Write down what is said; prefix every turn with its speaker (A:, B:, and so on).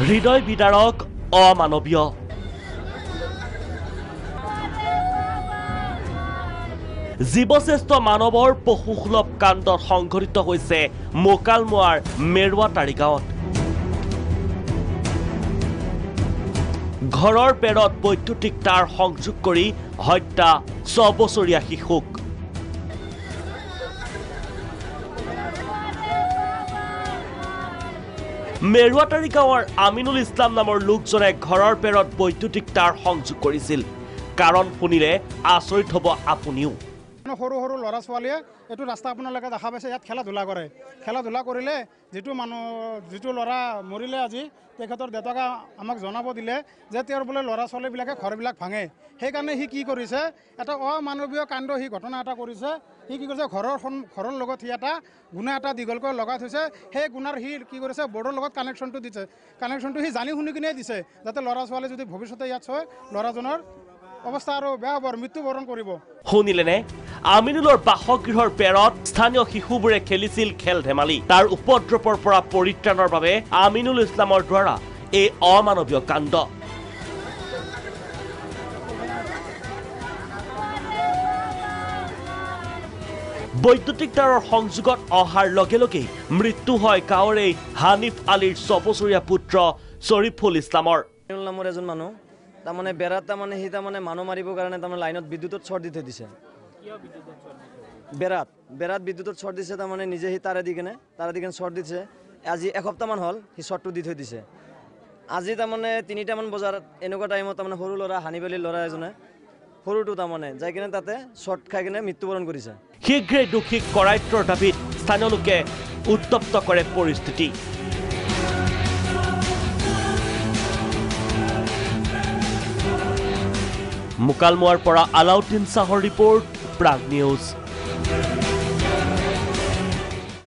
A: হৃদয় বিদাৰক অমানৱীয় জীৱশ্ৰেষ্ঠ মানৱৰ পশুসুলভ কাণ্ডত সংঘটিত হৈছে মোকালমোৱাৰ মেৰুৱাতাৰী গাঁৱত ঘৰৰ বেৰত বৈদ্যুতিক তাঁৰ সংযোগ কৰি হত্যা 6 বছৰীয়া শিশুক মেৰুৱাতাৰী গাঁৱৰ আমিনুল ইছলাম নামৰ লোকজনে ঘৰৰ বেৰত বৈদ্যুতিক তাঁৰ সংযোগ কৰিছিল কাৰণ শুনিলে আচৰিত হ'ব আপুনিও
B: সৰু সৰু ল'ৰা ছোৱালীয়ে এইটো ৰাস্তা আপোনালোকে দেখা পাইছে ইয়াত খেলা ধূলা কৰিলে যিটো ল'ৰা মৰিলে আজি তেখেতৰ দেউতাকে আমাক জনাব দিলে যে তেওঁৰ বোলে ল'ৰা ছোৱালীবিলাকে ঘৰবিলাক ভাঙে সেইকাৰণে সি কি কৰিছে এটা অমানৱীয় কাণ্ড সি ঘটনা এটা কৰিছে সি কি কৰিছে ঘৰৰ লগত সি এটা গুণা এটা দীঘলকৈ লগাই থৈছে সেই গুণাৰ সি কি কৰিছে বৰ্ডৰ লগত কানেকশ্যনটো সি জানি শুনি কিনে দিছে যাতে ল'ৰা ছোৱালী যদি ভৱিষ্যতে ইয়াত হয় ল'ৰাজনৰ অৱস্থা আৰু বেয়া হ'ব মৃত্যুবৰণ কৰিব
A: শুনিলেনে আমিনুলৰ বাসগৃহৰ বেৰত স্থানীয় শিশুবোৰে খেলিছিল খেল ধেমালি তাৰ উপদ্ৰৱৰ পৰা পৰিত্ৰাণৰ বাবে আমিনুল ইছলামৰ দ্বাৰা এই অমানৱীয় কাণ্ড বৈদ্যুতিক তাঁৰৰ সংযোগত অহাৰ লগে লগেই মৃত্যু হয় গাঁৱৰ এই হানিফ আলীৰ 6 বছৰীয়া পুত্ৰ শ্বৰিফুল ইছলামৰ
C: নামৰ এজন মানুহ তাৰমানে বেৰাত তাৰমানে সি তাৰমানে মানুহ মাৰিবৰ কাৰণে তাৰমানে লাইনত বিদ্যুতত শ্বৰ্ট দি থৈ দিছে বেৰাত বিদ্যুতত শ্বৰ্ট দিছে তাৰমানে নিজে সি তাৰে দি কেনে শ্বৰ্ট দিছে আজি এসপ্তাহমান হ'ল সি শ্বৰ্টটো দি থৈ দিছে আজি তাৰমানে 3টামান বজাত এনেকুৱা টাইমত তাৰমানে সৰু ল'ৰা হানিফ আলীৰ ল'ৰা এজনে সৰুটো তাৰমানে যাই কিনে তাতে শ্বৰ্ট খাই কিনে মৃত্যুবৰণ কৰিছে
A: শীঘ্ৰে দোষীক কৰায়ত্বৰ দাবীত স্থানীয় লোকে উত্তপ্ত কৰে পৰিস্থিতি মোকালমোৱাৰ পৰা আলাউদ্দিন শ্বাহৰ ৰিপৰ্ট প্ৰাগ নিউজ